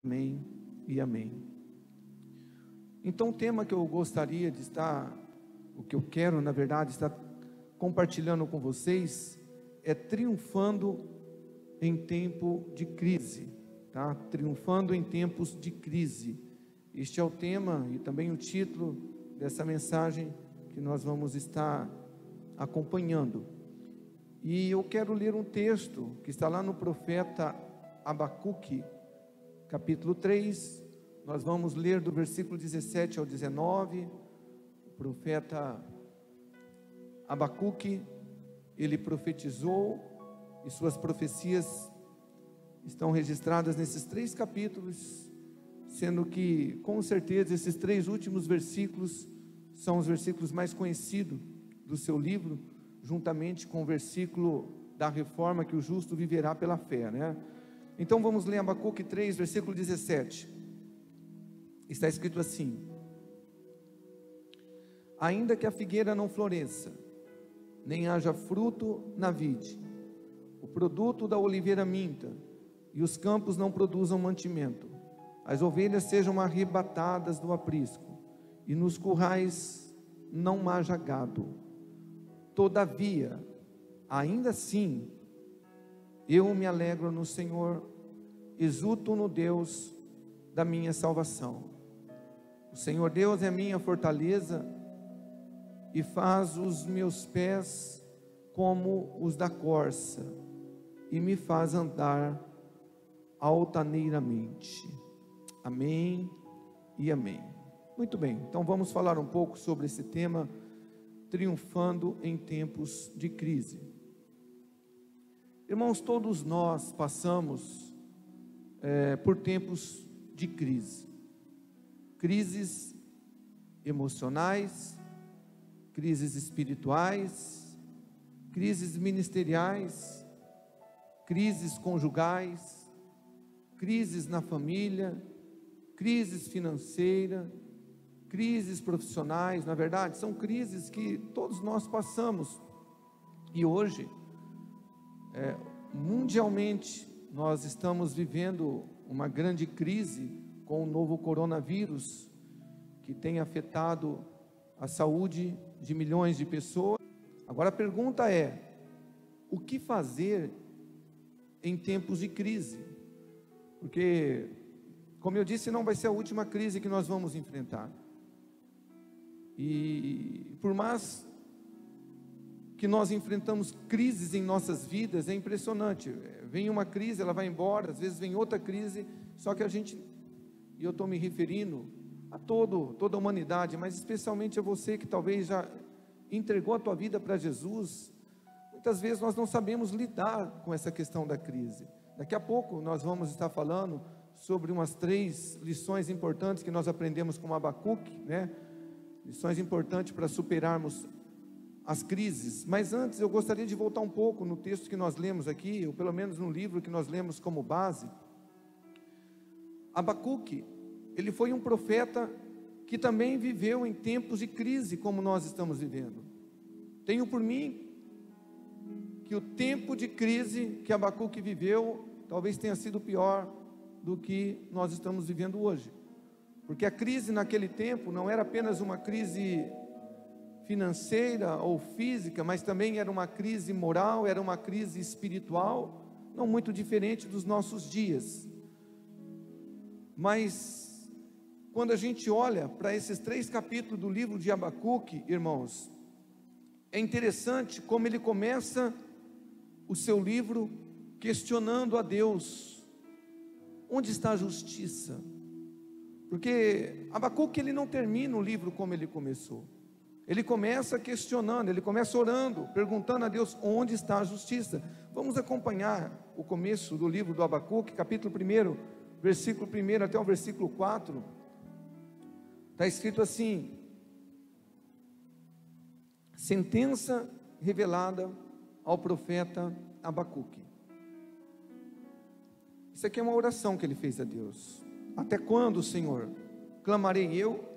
Amém e amém. Então, o tema que eu gostaria de estar, o que eu quero, na verdade, estar compartilhando com vocês é triunfando em tempo de crise, tá? Triunfando em tempos de crise. Este é o tema e também o título dessa mensagem que nós vamos estar acompanhando. E eu quero ler um texto que está lá no profeta Abacuque, capítulo 3, nós vamos ler do versículo 17 ao 19, o profeta Abacuque, ele profetizou, e suas profecias estão registradas nesses 3 capítulos, sendo que, com certeza, esses 3 últimos versículos são os versículos mais conhecidos do seu livro, juntamente com o versículo da reforma, que o justo viverá pela fé, né? Então vamos ler Abacuque 3, versículo 17. Está escrito assim: ainda que a figueira não floresça, nem haja fruto na vide, o produto da oliveira minta, e os campos não produzam mantimento, as ovelhas sejam arrebatadas do aprisco, e nos currais não haja gado, todavia, ainda assim, eu me alegro no Senhor, exulto no Deus da minha salvação. O Senhor Deus é minha fortaleza e faz os meus pés como os da corça e me faz andar altaneiramente. Amém e amém. Muito bem, então vamos falar um pouco sobre esse tema, triunfando em tempos de crise. Irmãos, todos nós passamos por tempos de crise, crises emocionais, crises espirituais, crises ministeriais, crises conjugais, crises na família, crises financeiras, crises profissionais. Na verdade, são crises que todos nós passamos, e hoje, mundialmente, nós estamos vivendo uma grande crise com o novo coronavírus, que tem afetado a saúde de milhões de pessoas. Agora a pergunta é: o que fazer em tempos de crise? Porque, como eu disse, não vai ser a última crise que nós vamos enfrentar. E por mais que nós enfrentamos crises em nossas vidas, é impressionante. Vem uma crise, ela vai embora, às vezes vem outra crise, só que a gente, e eu estou me referindo a toda a humanidade, mas especialmente a você que talvez já entregou a tua vida para Jesus. Muitas vezes nós não sabemos lidar com essa questão da crise. Daqui a pouco nós vamos estar falando sobre umas 3 lições importantes que nós aprendemos com Abacuque, né? Lições importantes para superarmos as crises. Mas antes eu gostaria de voltar um pouco no texto que nós lemos aqui, ou pelo menos no livro que nós lemos como base. Abacuque, ele foi um profeta que também viveu em tempos de crise, como nós estamos vivendo. Tenho por mim que o tempo de crise que Abacuque viveu talvez tenha sido pior do que nós estamos vivendo hoje, porque a crise naquele tempo não era apenas uma crise financeira ou física, mas também era uma crise moral, era uma crise espiritual, não muito diferente dos nossos dias. Mas quando a gente olha para esses 3 capítulos do livro de Abacuque, irmãos, é interessante como ele começa o seu livro questionando a Deus: onde está a justiça? Porque Abacuque, ele não termina o livro como ele começou. Ele começa questionando, ele começa orando, perguntando a Deus: onde está a justiça? Vamos acompanhar o começo do livro do Abacuque, capítulo 1, versículo 1 até o versículo 4. Está escrito assim: sentença revelada ao profeta Abacuque. Isso aqui é uma oração que ele fez a Deus. Até quando, Senhor, clamarei eu,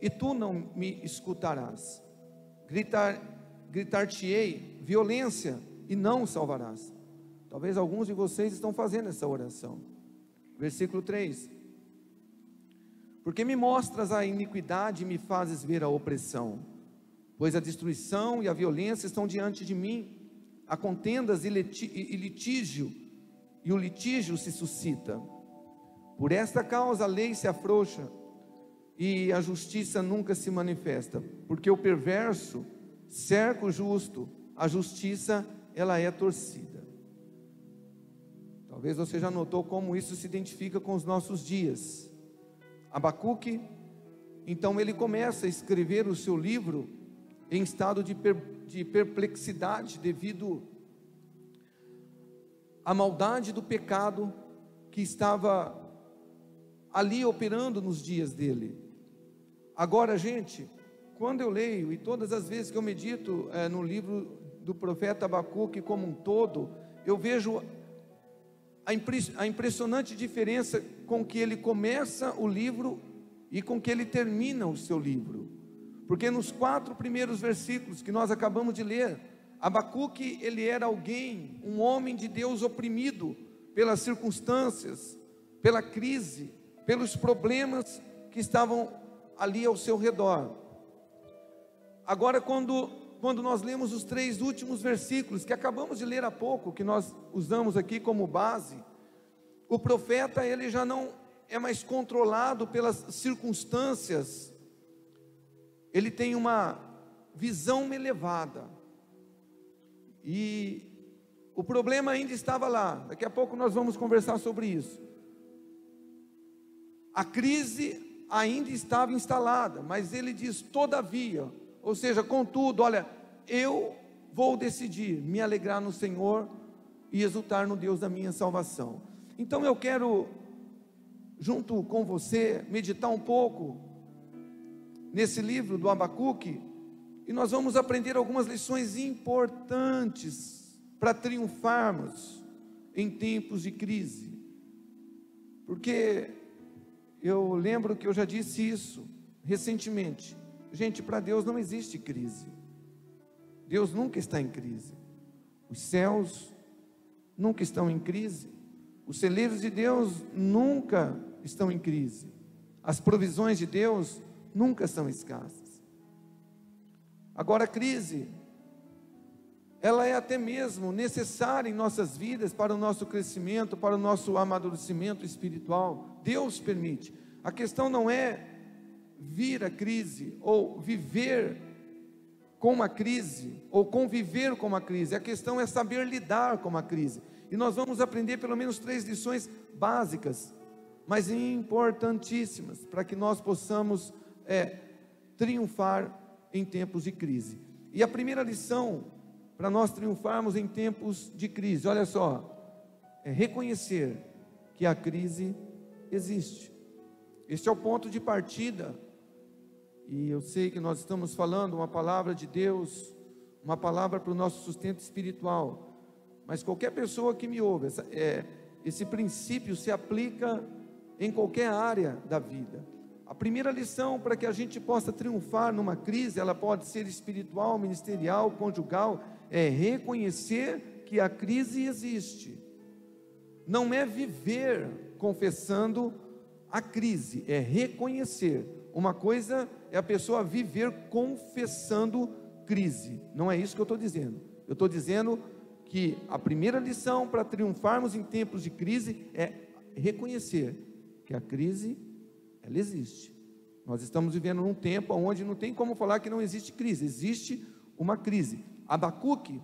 e tu não me escutarás? Gritar-te-ei violência, e não o salvarás. Talvez alguns de vocês estão fazendo essa oração. Versículo 3: Porque me mostras a iniquidade e me fazes ver a opressão, pois a destruição e a violência estão diante de mim, há contendas e litígio, e o litígio se suscita. Por esta causa a lei se afrouxa, e a justiça nunca se manifesta, porque o perverso cerca o justo, a justiça ela é torcida. Talvez você já notou como isso se identifica com os nossos dias. Abacuque, então ele começa a escrever o seu livro em estado de perplexidade devido à maldade do pecado que estava ali operando nos dias dele. Agora, gente, quando eu leio, e todas as vezes que eu medito no livro do profeta Abacuque como um todo, eu vejo a impressionante diferença com que ele começa o livro e com que ele termina o seu livro. Porque nos 4 primeiros versículos que nós acabamos de ler, Abacuque, ele era alguém, um homem de Deus oprimido pelas circunstâncias, pela crise, pelos problemas que estavam ali ao seu redor. Agora, quando nós lemos os 3 últimos versículos, que acabamos de ler há pouco, que nós usamos aqui como base, o profeta, ele já não é mais controlado pelas circunstâncias, ele tem uma visão elevada, e o problema ainda estava lá. Daqui a pouco nós vamos conversar sobre isso. A crise ainda estava instalada, mas ele diz, todavia, ou seja, contudo, olha, eu vou decidir me alegrar no Senhor e exultar no Deus da minha salvação. Então eu quero, junto com você, meditar um pouco nesse livro do Abacuque, e nós vamos aprender algumas lições importantes para triunfarmos em tempos de crise. Porque eu lembro que eu já disse isso recentemente. Gente, para Deus não existe crise. Deus nunca está em crise. Os céus nunca estão em crise. Os celeiros de Deus nunca estão em crise. As provisões de Deus nunca são escassas. Agora, a crise, ela é até mesmo necessária em nossas vidas para o nosso crescimento, para o nosso amadurecimento espiritual. Deus permite. A questão não é vir a crise, ou viver com uma crise, ou conviver com uma crise. A questão é saber lidar com uma crise. E nós vamos aprender pelo menos 3 lições básicas, mas importantíssimas, para que nós possamos triunfar em tempos de crise. E a primeira lição para nós triunfarmos em tempos de crise, olha só, é reconhecer que a crise existe. Este é o ponto de partida. E eu sei que nós estamos falando uma palavra de Deus, uma palavra para o nosso sustento espiritual, mas qualquer pessoa que me ouve, esse princípio se aplica em qualquer área da vida. A primeira lição para que a gente possa triunfar numa crise, ela pode ser espiritual, ministerial, conjugal, é reconhecer que a crise existe. Não é viver confessando a crise, é reconhecer. Uma coisa é a pessoa viver confessando crise, não é isso que eu estou dizendo. Eu estou dizendo que a primeira lição para triunfarmos em tempos de crise é reconhecer que a crise, ela existe. Nós estamos vivendo num tempo onde não tem como falar que não existe crise, existe uma crise. Abacuque,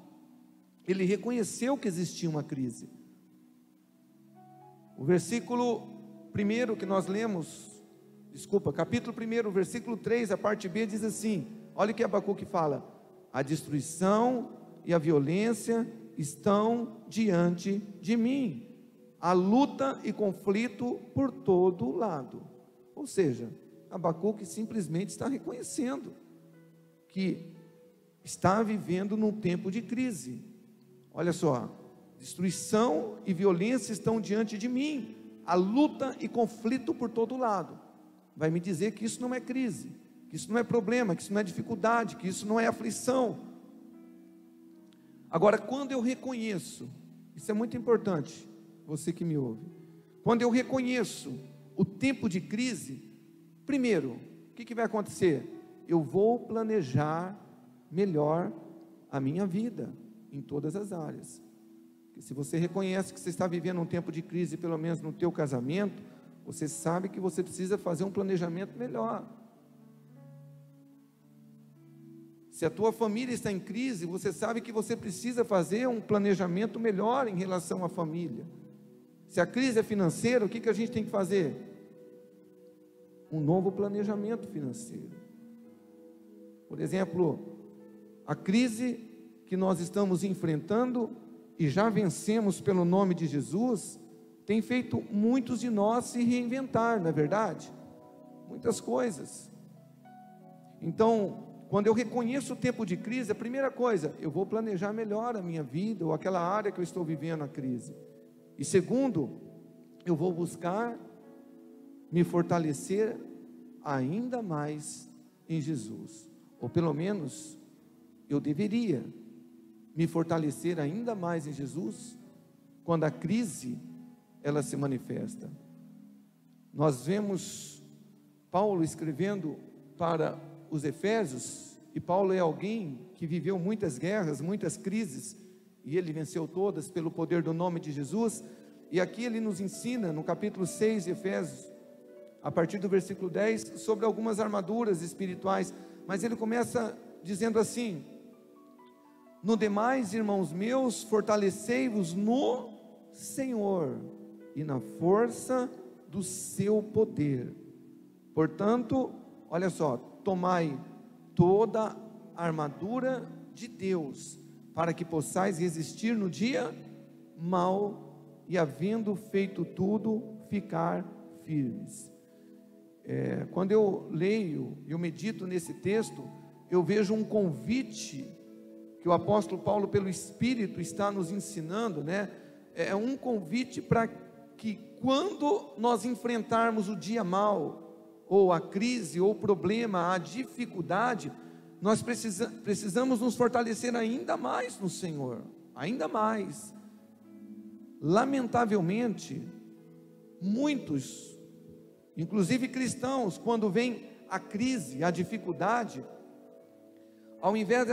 ele reconheceu que existia uma crise. O versículo 1 que nós lemos, capítulo 1, versículo 3, a parte B diz assim, olha o que Abacuque fala: a destruição e a violência estão diante de mim, a luta e conflito por todo lado. Ou seja, Abacuque simplesmente está reconhecendo que está vivendo num tempo de crise. Olha só, destruição e violência estão diante de mim, a luta e conflito por todo lado. Vai me dizer que isso não é crise, que isso não é problema, que isso não é dificuldade, que isso não é aflição. Agora, quando eu reconheço, isso é muito importante, você que me ouve, quando eu reconheço o tempo de crise, Primeiro, o que vai acontecer? Eu vou planejar melhor a minha vida, em todas as áreas. Porque se você reconhece que você está vivendo um tempo de crise, pelo menos no teu casamento, você sabe que você precisa fazer um planejamento melhor. Se a tua família está em crise, você sabe que você precisa fazer um planejamento melhor em relação à família. Se a crise é financeira, o que a gente tem que fazer? Um novo planejamento financeiro. Por exemplo, a crise que nós estamos enfrentando e já vencemos pelo nome de Jesus, tem feito muitos de nós se reinventar, não é verdade? Muitas coisas. Então, quando eu reconheço o tempo de crise, a primeira coisa, eu vou planejar melhor a minha vida, ou aquela área que eu estou vivendo a crise. E segundo, eu vou buscar me fortalecer ainda mais em Jesus. Ou pelo menos, eu deveria me fortalecer ainda mais em Jesus, quando a crise, ela se manifesta. Nós vemos Paulo escrevendo para os Efésios, e Paulo é alguém que viveu muitas guerras, muitas crises, e ele venceu todas pelo poder do nome de Jesus. E aqui ele nos ensina, no capítulo 6 de Efésios, a partir do versículo 10, sobre algumas armaduras espirituais, mas ele começa dizendo assim: no demais, irmãos meus, fortalecei-vos no Senhor e na força do seu poder. Portanto, olha só, tomai toda a armadura de Deus, para que possais resistir no dia mau, e havendo feito tudo, ficar firmes. Quando eu leio, eu medito nesse texto, eu vejo um convite que o apóstolo Paulo, pelo Espírito, está nos ensinando, né? É um convite para que quando nós enfrentarmos o dia mau, ou a crise, ou o problema, a dificuldade, nós precisamos nos fortalecer ainda mais no Senhor, ainda mais. Lamentavelmente, muitos, inclusive cristãos, quando vem a crise, a dificuldade, ao invés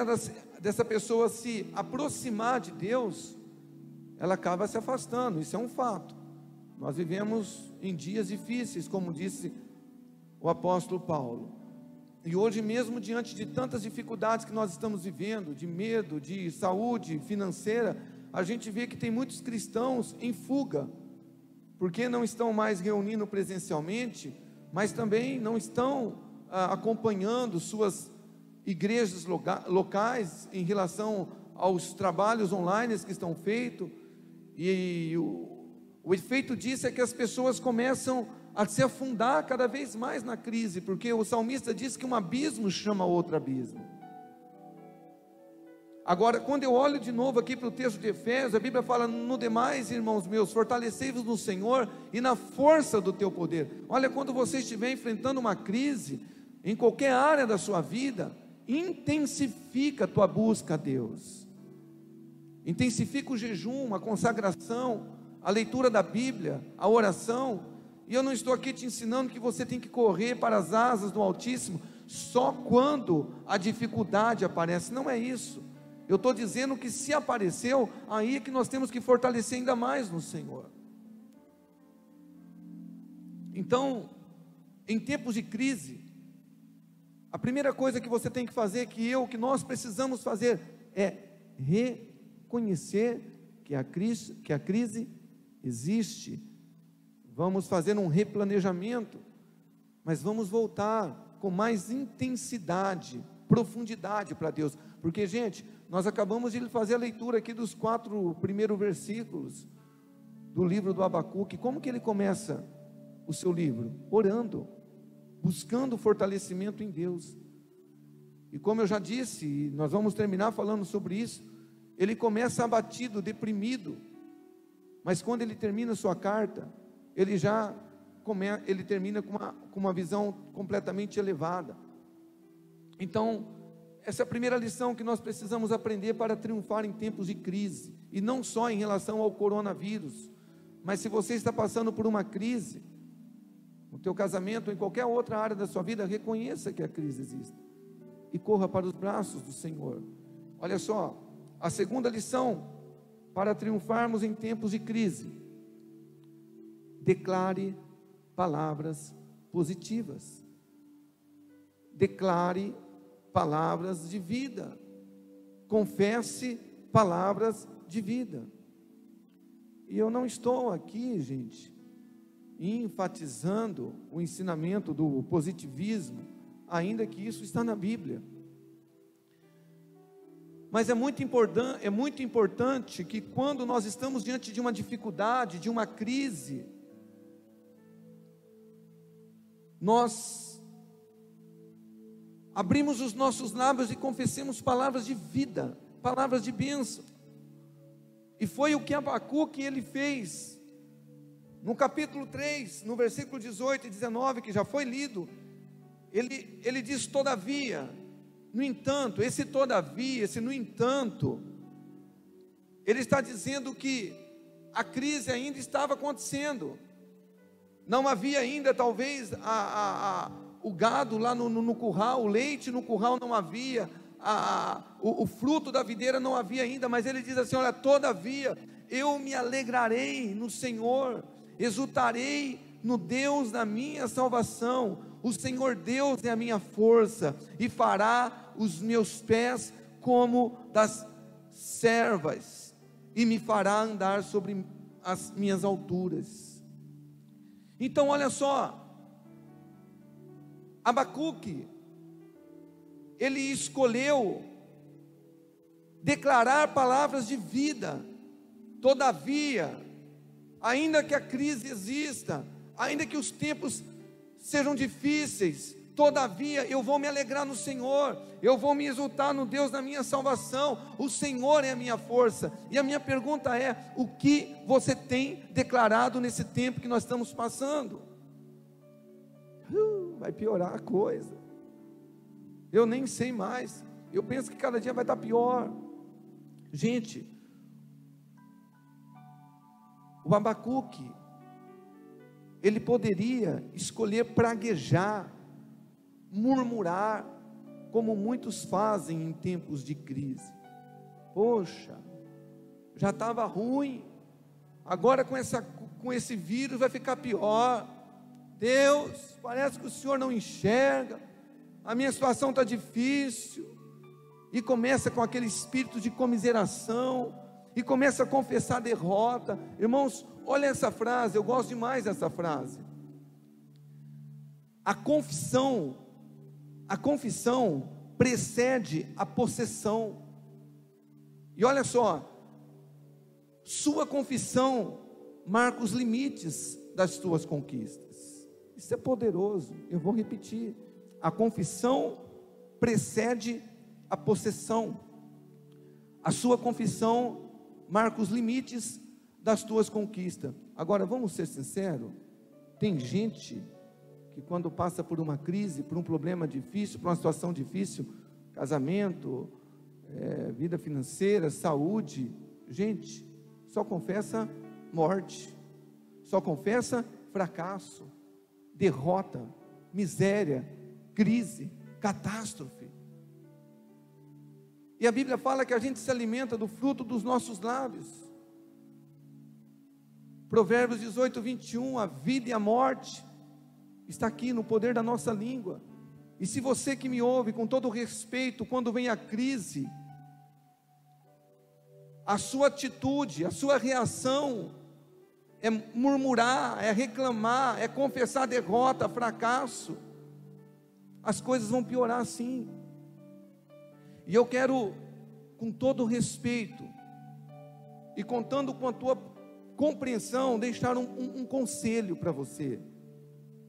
dessa pessoa se aproximar de Deus, ela acaba se afastando. Isso é um fato. Nós vivemos em dias difíceis, como disse o apóstolo Paulo, e hoje mesmo, diante de tantas dificuldades que nós estamos vivendo, de medo, de saúde financeira, a gente vê que tem muitos cristãos em fuga, porque não estão mais reunindo presencialmente, mas também não estão acompanhando suas igrejas locais em relação aos trabalhos online que estão feitos, e o efeito disso é que as pessoas começam a se afundar cada vez mais na crise, porque o salmista diz que um abismo chama outro abismo. Agora, quando eu olho de novo aqui para o texto de Efésios, a Bíblia fala: no demais, irmãos meus, fortalecei-vos no Senhor e na força do teu poder. Olha, quando você estiver enfrentando uma crise, em qualquer área da sua vida, intensifica a tua busca a Deus, intensifica o jejum, a consagração, a leitura da Bíblia, a oração. E eu não estou aqui te ensinando que você tem que correr para as asas do Altíssimo só quando a dificuldade aparece, não é isso. Eu estou dizendo que se apareceu, aí é que nós temos que fortalecer ainda mais no Senhor. Então, em tempos de crise, a primeira coisa que você tem que fazer, que nós precisamos fazer, é reconhecer que a crise existe. Vamos fazer um replanejamento, mas vamos voltar com mais intensidade, profundidade para Deus, porque, gente, nós acabamos de fazer a leitura aqui dos 4 primeiros versículos do livro do Abacuque. Como que ele começa o seu livro? Orando, buscando fortalecimento em Deus. E como eu já disse, nós vamos terminar falando sobre isso, ele começa abatido, deprimido, mas quando ele termina sua carta, ele termina com uma visão completamente elevada. Então, essa é a primeira lição que nós precisamos aprender para triunfar em tempos de crise, e não só em relação ao coronavírus, mas se você está passando por uma crise, no teu casamento, ou em qualquer outra área da sua vida, reconheça que a crise existe e corra para os braços do Senhor. Olha só, a segunda lição para triunfarmos em tempos de crise: declare palavras positivas, declare palavras de vida, confesse palavras de vida. E eu não estou aqui, gente, enfatizando o ensinamento do positivismo, ainda que isso está na Bíblia. Mas é muito importante que quando nós estamos diante de uma dificuldade, de uma crise, nós abrimos os nossos lábios e confessemos palavras de vida, palavras de bênção. E foi o que Abacuque ele fez. No capítulo 3, no versículo 18 e 19, que já foi lido, ele diz: todavia, no entanto. Esse todavia, esse no entanto, ele está dizendo que a crise ainda estava acontecendo. Não havia ainda, talvez, o gado lá no curral, o leite no curral não havia, o fruto da videira não havia ainda, mas ele diz assim: olha, todavia, eu me alegrarei no Senhor, exultarei no Deus da minha salvação. O Senhor Deus é a minha força, e fará os meus pés como das servas, e me fará andar sobre as minhas alturas. Então olha só, Abacuque, ele escolheu declarar palavras de vida. Todavia, ainda que a crise exista, ainda que os tempos sejam difíceis, todavia eu vou me alegrar no Senhor, eu vou me exultar no Deus da minha salvação. O Senhor é a minha força. E a minha pergunta é: o que você tem declarado nesse tempo que nós estamos passando? Vai piorar a coisa, eu nem sei mais, eu penso que cada dia vai estar pior. Gente, o Abacuque, ele poderia escolher praguejar, murmurar, como muitos fazem em tempos de crise. Poxa, já estava ruim, agora com esse vírus vai ficar pior. Deus, parece que o Senhor não enxerga, a minha situação está difícil. E começa com aquele espírito de comiseração, e começa a confessar a derrota. Irmãos, olha essa frase, eu gosto demais dessa frase. A confissão precede a possessão. E olha só, sua confissão marca os limites das tuas conquistas. Isso é poderoso, eu vou repetir. A confissão precede a possessão. A sua confissão marca os limites das tuas conquistas. Agora, vamos ser sinceros, tem gente que quando passa por uma crise, por um problema difícil, por uma situação difícil, casamento, vida financeira, saúde, gente, só confessa morte, só confessa fracasso, derrota, miséria, crise, catástrofe. E a Bíblia fala que a gente se alimenta do fruto dos nossos lábios. Provérbios 18, 21, a vida e a morte está aqui no poder da nossa língua. E se você que me ouve, com todo respeito, quando vem a crise, a sua atitude, a sua reação é murmurar, é reclamar, é confessar derrota, fracasso, as coisas vão piorar sim. E eu quero, com todo respeito e contando com a tua compreensão, deixar um conselho para você: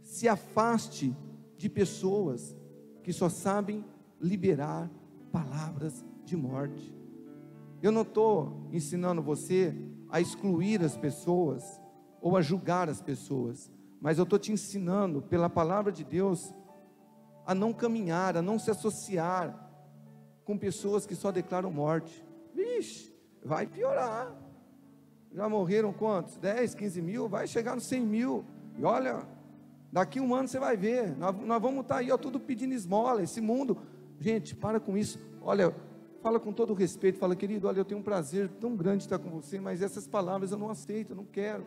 se afaste de pessoas que só sabem liberar palavras de morte. Eu não estou ensinando você a excluir as pessoas ou a julgar as pessoas, mas eu estou te ensinando pela palavra de Deus a não caminhar, a não se associar com pessoas que só declaram morte. Vixe, vai piorar. Já morreram quantos? 10, 15 mil, vai chegar nos 100 mil, e olha, Daqui um ano você vai ver, nós vamos estar aí, ó, tudo pedindo esmola, esse mundo. Gente, para com isso. Olha, fala com todo respeito, fala: querido, olha, eu tenho um prazer tão grande de estar com você, mas essas palavras eu não aceito, eu não quero.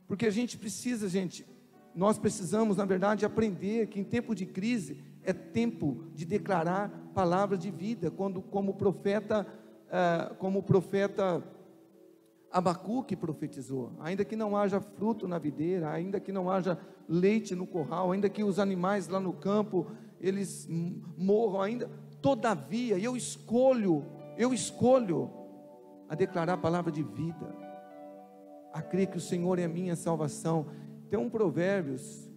Porque a gente precisa, gente, nós precisamos, na verdade, aprender que em tempo de crise é tempo de declarar palavras de vida, como o profeta Abacuque profetizou: ainda que não haja fruto na videira, ainda que não haja leite no curral, ainda que os animais lá no campo eles morram, ainda, todavia eu escolho a declarar a palavra de vida, a crer que o Senhor é a minha salvação. Tem um Provérbios,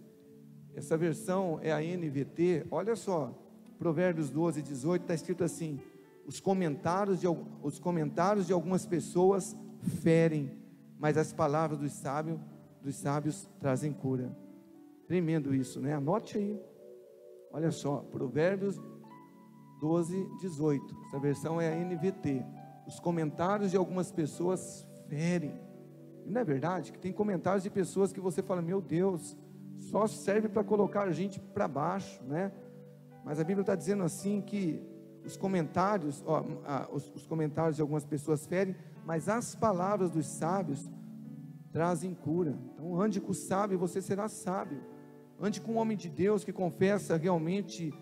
essa versão é a NVT, olha só, Provérbios 12, 18, está escrito assim: os comentários de algumas pessoas ferem, mas as palavras dos sábios trazem cura. Tremendo isso, né? Anote aí, olha só, Provérbios 12, 18, essa versão é a NVT. Os comentários de algumas pessoas ferem. E não é verdade que tem comentários de pessoas que você fala: meu Deus, só serve para colocar a gente para baixo, né? Mas a Bíblia está dizendo assim que os comentários de algumas pessoas ferem, mas as palavras dos sábios trazem cura. Então ande com o sábio e você será sábio. Ande com um homem de Deus que confessa realmente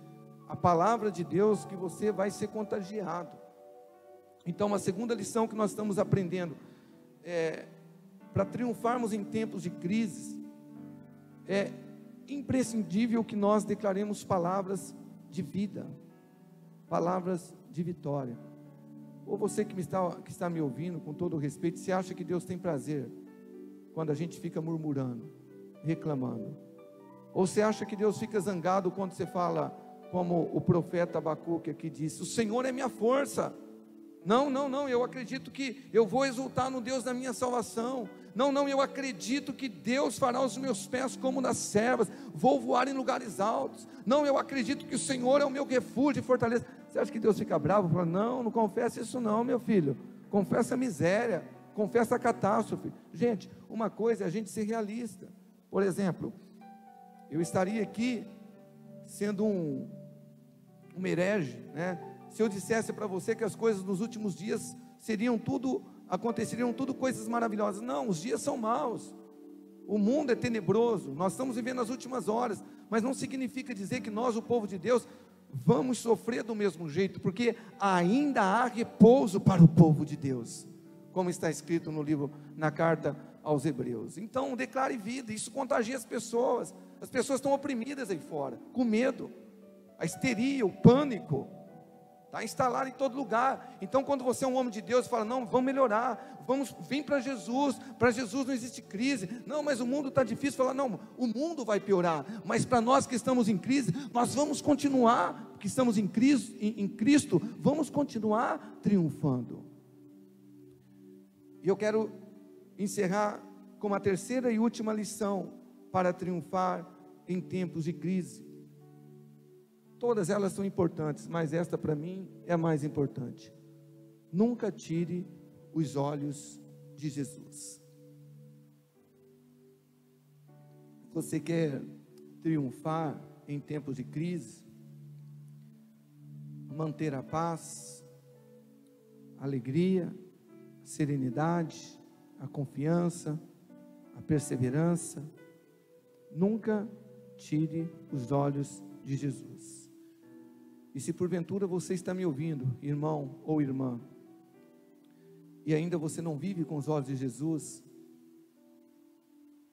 a palavra de Deus, que você vai ser contagiado. Então, uma segunda lição que nós estamos aprendendo para triunfarmos em tempos de crise, é imprescindível que nós declaremos palavras de vida, palavras de vitória. Ou você que está me ouvindo, com todo o respeito, você acha que Deus tem prazer quando a gente fica murmurando, reclamando? Ou você acha que Deus fica zangado quando você fala, como o profeta Abacuque aqui disse: o Senhor é minha força? Não, eu acredito que eu vou exultar no Deus da minha salvação. Não, eu acredito que Deus fará os meus pés como das servas, vou voar em lugares altos. Não, eu acredito que o Senhor é o meu refúgio e fortaleza. Você acha que Deus fica bravo? Fala: não confessa isso não, meu filho. Confessa a miséria, confessa a catástrofe. Gente, uma coisa é a gente ser realista. Por exemplo, eu estaria aqui sendo um herege, né? Se eu dissesse para você que as coisas nos últimos dias aconteceriam tudo coisas maravilhosas. Não, os dias são maus, o mundo é tenebroso, nós estamos vivendo as últimas horas, mas não significa dizer que nós, o povo de Deus, vamos sofrer do mesmo jeito, porque ainda há repouso para o povo de Deus, como está escrito no livro, na carta aos Hebreus. Então declare vida, isso contagia as pessoas estão oprimidas aí fora, com medo, a histeria, o pânico está instalado em todo lugar. Então quando você é um homem de Deus, fala: não, vamos melhorar, vem para Jesus não existe crise. Não, mas o mundo está difícil. Fala: não, o mundo vai piorar, mas para nós que estamos em crise, nós vamos continuar, que estamos em Cristo, vamos continuar triunfando. E eu quero encerrar com uma terceira e última lição para triunfar em tempos de crise. Todas elas são importantes, mas esta para mim é a mais importante: nunca tire os olhos de Jesus. Você quer triunfar em tempos de crise, manter a paz, a alegria, a serenidade, a confiança, a perseverança, nunca tire os olhos de Jesus. E se porventura você está me ouvindo, irmão ou irmã, e ainda você não vive com os olhos de Jesus,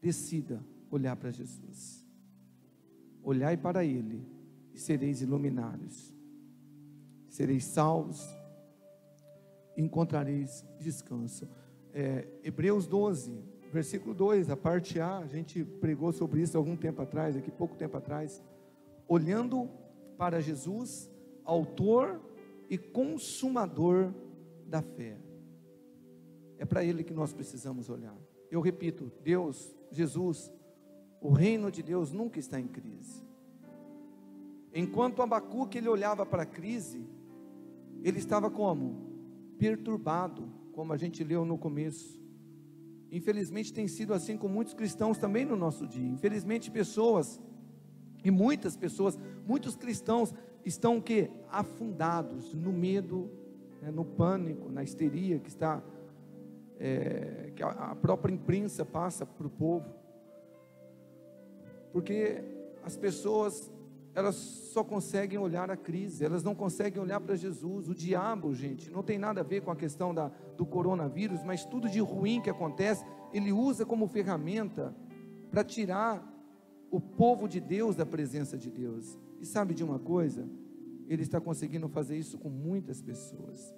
decida olhar para Jesus. Olhai para Ele e sereis iluminados, sereis salvos, e encontrareis descanso. Hebreus 12, versículo 2, a parte A, a gente pregou sobre isso algum tempo atrás, aqui pouco tempo atrás. Olhando para Jesus, autor e consumador da fé. É para Ele que nós precisamos olhar. Eu repito, Jesus, o reino de Deus nunca está em crise. Enquanto Abacuque ele olhava para a crise, ele estava como? Perturbado, como a gente leu no começo. Infelizmente tem sido assim com muitos cristãos também no nosso dia. Infelizmente pessoas, e muitas pessoas, muitos cristãos estão o quê? Afundados no medo, né, no pânico, na histeria que está, que a própria imprensa passa para o povo. Porque as pessoas, elas só conseguem olhar a crise, elas não conseguem olhar para Jesus. O diabo, gente, não tem nada a ver com a questão do coronavírus, mas tudo de ruim que acontece, ele usa como ferramenta para tirar o povo de Deus da presença de Deus. E sabe de uma coisa? Ele está conseguindo fazer isso com muitas pessoas,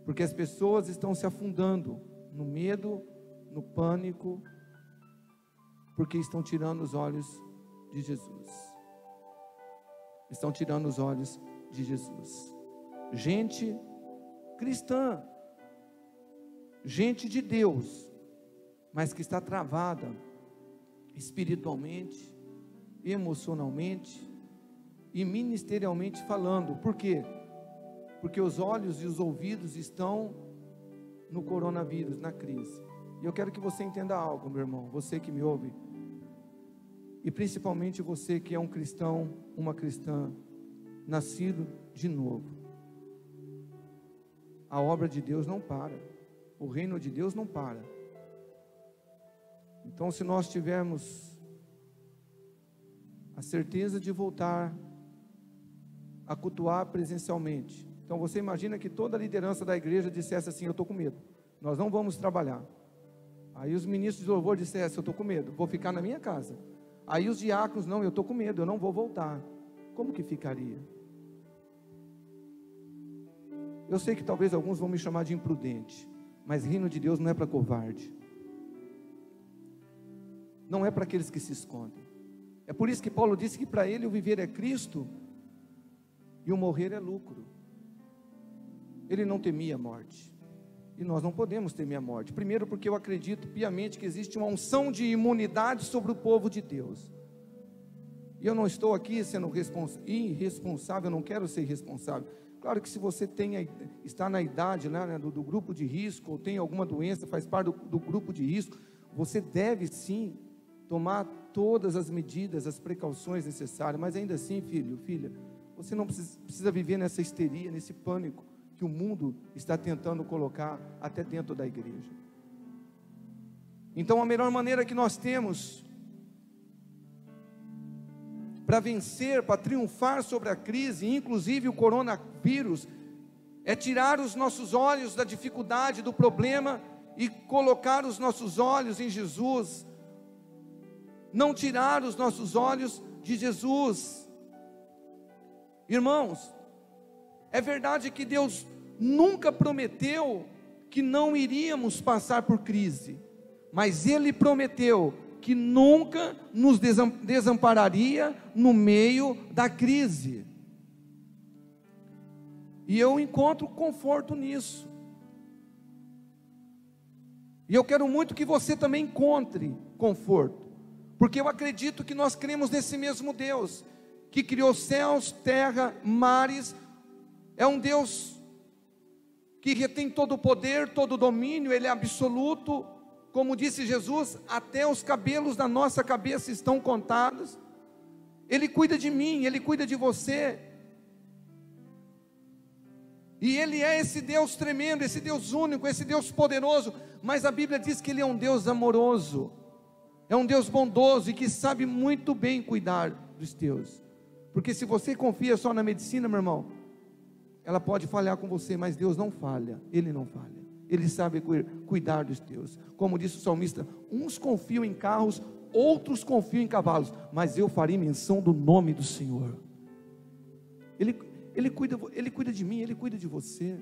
porque as pessoas estão se afundando no medo, no pânico, porque estão tirando os olhos de Jesus. Estão tirando os olhos de Jesus. Gente cristã, gente de Deus, mas que está travada espiritualmente, emocionalmente e ministerialmente falando. Por quê? Porque os olhos e os ouvidos estão no coronavírus, na crise. E eu quero que você entenda algo, meu irmão, você que me ouve, e principalmente você que é um cristão, uma cristã, nascido de novo. A obra de Deus não para, o reino de Deus não para. Então, se nós tivermos a certeza de voltar a cultuar presencialmente, então você imagina que toda a liderança da igreja dissesse assim: eu estou com medo, nós não vamos trabalhar. Aí os ministros de louvor dissessem: eu estou com medo, vou ficar na minha casa. Aí os diáconos: não, eu estou com medo, eu não vou voltar. Como que ficaria? Eu sei que talvez alguns vão me chamar de imprudente, mas reino de Deus não é para covarde, não é para aqueles que se escondem. É por isso que Paulo disse que para ele o viver é Cristo e o morrer é lucro. Ele não temia a morte, e nós não podemos temer a morte. Primeiro, porque eu acredito piamente que existe uma unção de imunidade sobre o povo de Deus. E eu não estou aqui sendo irresponsável, eu não quero ser irresponsável. Claro que se você está na idade, né, do grupo de risco, ou tem alguma doença, faz parte do grupo de risco, você deve sim tomar todas as medidas, as precauções necessárias. Mas ainda assim, filho, filha, você não precisa viver nessa histeria, nesse pânico que o mundo está tentando colocar até dentro da igreja. Então a melhor maneira que nós temos para vencer, para triunfar sobre a crise, inclusive o coronavírus, é tirar os nossos olhos da dificuldade, do problema, e colocar os nossos olhos em Jesus. Não tirar os nossos olhos de Jesus. Irmãos, é verdade que Deus nunca prometeu que não iríamos passar por crise, mas Ele prometeu que nunca nos desampararia no meio da crise. E eu encontro conforto nisso. E eu quero muito que você também encontre conforto, porque eu acredito que nós cremos nesse mesmo Deus, que criou céus, terra, mares. É um Deus que retém todo o poder, todo o domínio, Ele é absoluto. Como disse Jesus, até os cabelos da nossa cabeça estão contados. Ele cuida de mim, Ele cuida de você. E Ele é esse Deus tremendo, esse Deus único, esse Deus poderoso. Mas a Bíblia diz que Ele é um Deus amoroso, é um Deus bondoso e que sabe muito bem cuidar dos teus. Porque se você confia só na medicina, meu irmão, ela pode falhar com você, mas Deus não falha, Ele não falha. Ele sabe cuidar dos teus. Como disse o salmista: uns confiam em carros, outros confiam em cavalos, mas eu farei menção do nome do Senhor. Ele cuida de mim, Ele cuida de você.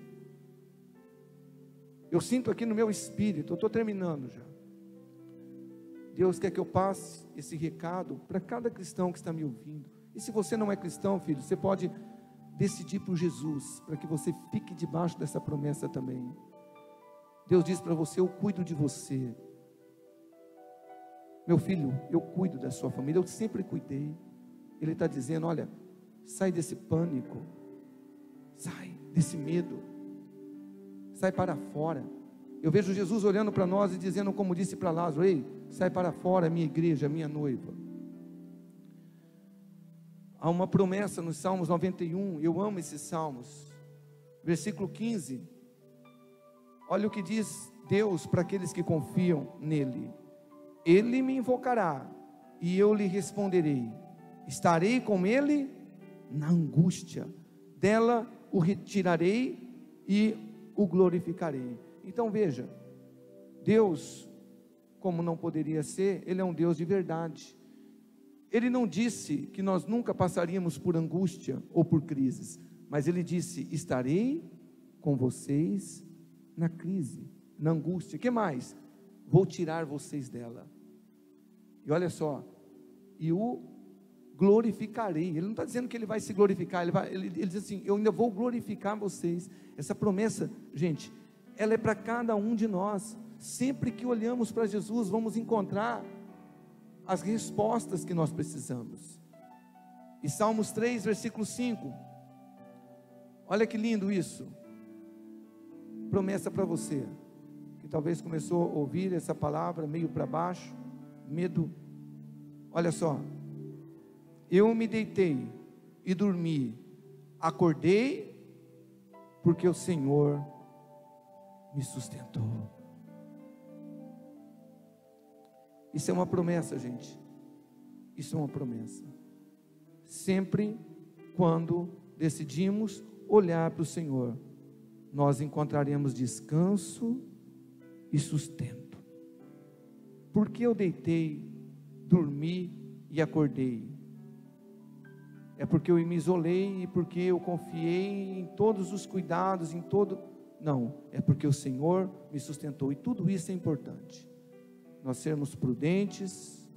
Eu sinto aqui no meu espírito, eu estou terminando já. Deus quer que eu passe esse recado para cada cristão que está me ouvindo. E se você não é cristão, filho, você pode decidir por Jesus, para que você fique debaixo dessa promessa também. Deus diz para você: eu cuido de você. Meu filho, eu cuido da sua família, eu sempre cuidei. Ele está dizendo: olha, sai desse pânico, sai desse medo, sai para fora, Eu vejo Jesus olhando para nós e dizendo, como disse para Lázaro: ei, sai para fora, minha igreja, minha noiva. Há uma promessa nos Salmos 91, eu amo esses Salmos, versículo 15, olha o que diz Deus para aqueles que confiam nele: Ele me invocará e eu lhe responderei, estarei com ele na angústia, dela o retirarei e o glorificarei. Então veja, Deus, como não poderia ser, Ele é um Deus de verdade. Ele não disse que nós nunca passaríamos por angústia ou por crises, mas Ele disse: estarei com vocês na crise, na angústia. O que mais? Vou tirar vocês dela. E olha só, e o glorificarei. Ele não está dizendo que Ele vai se glorificar, ele diz assim: eu ainda vou glorificar vocês. Essa promessa, gente, ela é para cada um de nós. Sempre que olhamos para Jesus, vamos encontrar as respostas que nós precisamos. E Salmos 3, versículo 5, olha que lindo isso, promessa para você, que talvez começou a ouvir essa palavra meio para baixo, medo. Olha só: eu me deitei e dormi, acordei, porque o Senhor me sustentou. Isso é uma promessa, gente. Isso é uma promessa. Sempre quando decidimos olhar para o Senhor, nós encontraremos descanso e sustento. Porque eu deitei, dormi e acordei? É porque eu me isolei e porque eu confiei em todos os cuidados, em todo... Não, é porque o Senhor me sustentou. E tudo isso é importante. Nós sermos prudentes,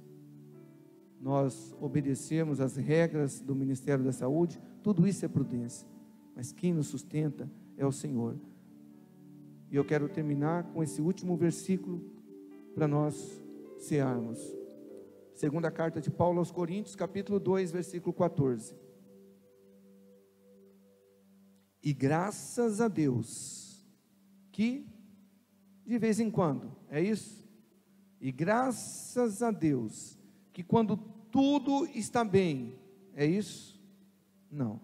nós obedecermos as regras do Ministério da Saúde, tudo isso é prudência, mas quem nos sustenta é o Senhor. E eu quero terminar com esse último versículo para nós cearmos. Segunda carta de Paulo aos Coríntios, capítulo 2, versículo 14. E graças a Deus, que de vez em quando, é isso? E graças a Deus, que quando tudo está bem, é isso? Não.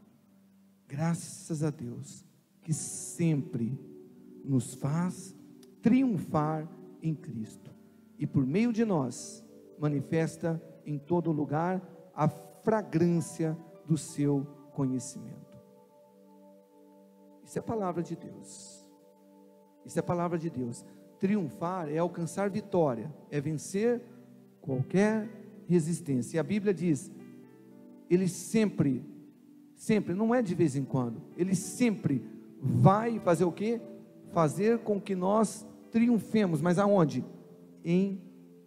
Graças a Deus, que sempre nos faz triunfar em Cristo. E por meio de nós, manifesta em todo lugar a fragrância do seu conhecimento. Isso é a palavra de Deus. Isso é a palavra de Deus. Triunfar é alcançar vitória, é vencer qualquer resistência. E a Bíblia diz: Ele sempre, não é de vez em quando, Ele sempre vai fazer o quê? Fazer com que nós triunfemos. Mas aonde? Em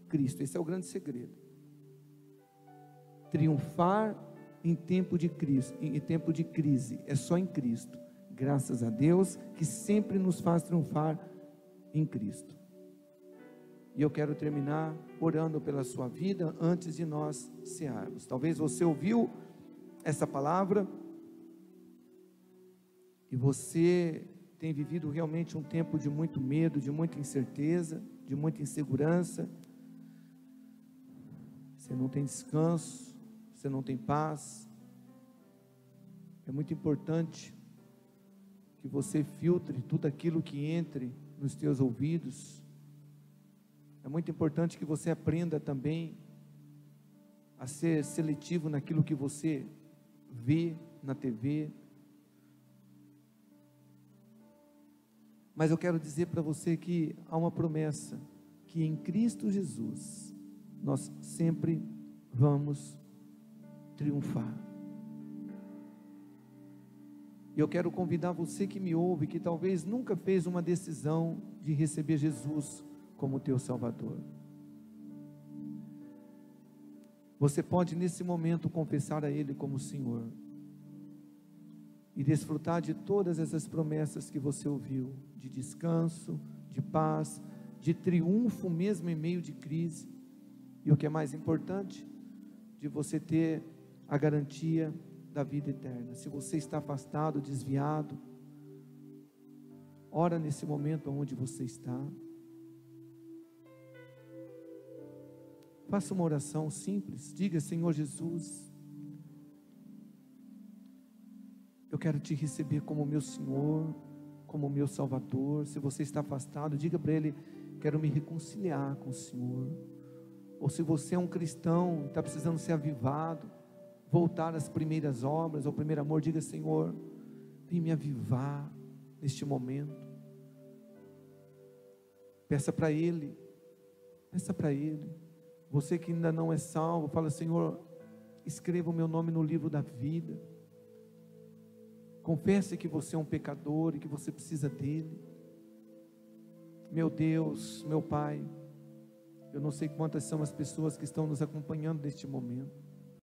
Cristo. Esse é o grande segredo. Triunfar em tempo de crise é só em Cristo. Graças a Deus que sempre nos faz triunfar em Cristo. E eu quero terminar orando pela sua vida antes de nós cearmos. Talvez você ouviu essa palavra e você tem vivido realmente um tempo de muito medo, de muita incerteza, de muita insegurança. Você não tem descanso, você não tem paz. É muito importante que você filtre tudo aquilo que entre nos teus ouvidos. É muito importante que você aprenda também a ser seletivo naquilo que você vê na TV. Mas eu quero dizer para você que há uma promessa, que em Cristo Jesus nós sempre vamos triunfar. E eu quero convidar você que me ouve, que talvez nunca fez uma decisão de receber Jesus como teu Salvador. Você pode nesse momento confessar a Ele como Senhor e desfrutar de todas essas promessas que você ouviu, de descanso, de paz, de triunfo mesmo em meio de crise. E o que é mais importante, de você ter a garantia da vida eterna. Se você está afastado, desviado, Ora nesse momento onde você está. Faça uma oração simples. Diga: Senhor Jesus, eu quero te receber como meu Senhor, como meu Salvador. Se você está afastado, diga para Ele: quero me reconciliar com o Senhor. Ou se você é um cristão, está precisando ser avivado, voltar às primeiras obras, ao primeiro amor, diga: Senhor, vem me avivar neste momento. Peça para Ele, peça para Ele. Você que ainda não é salvo, fala: Senhor, escreva o meu nome no livro da vida. Confesse que você é um pecador e que você precisa dEle. Meu Deus, meu Pai, eu não sei quantas são as pessoas que estão nos acompanhando neste momento,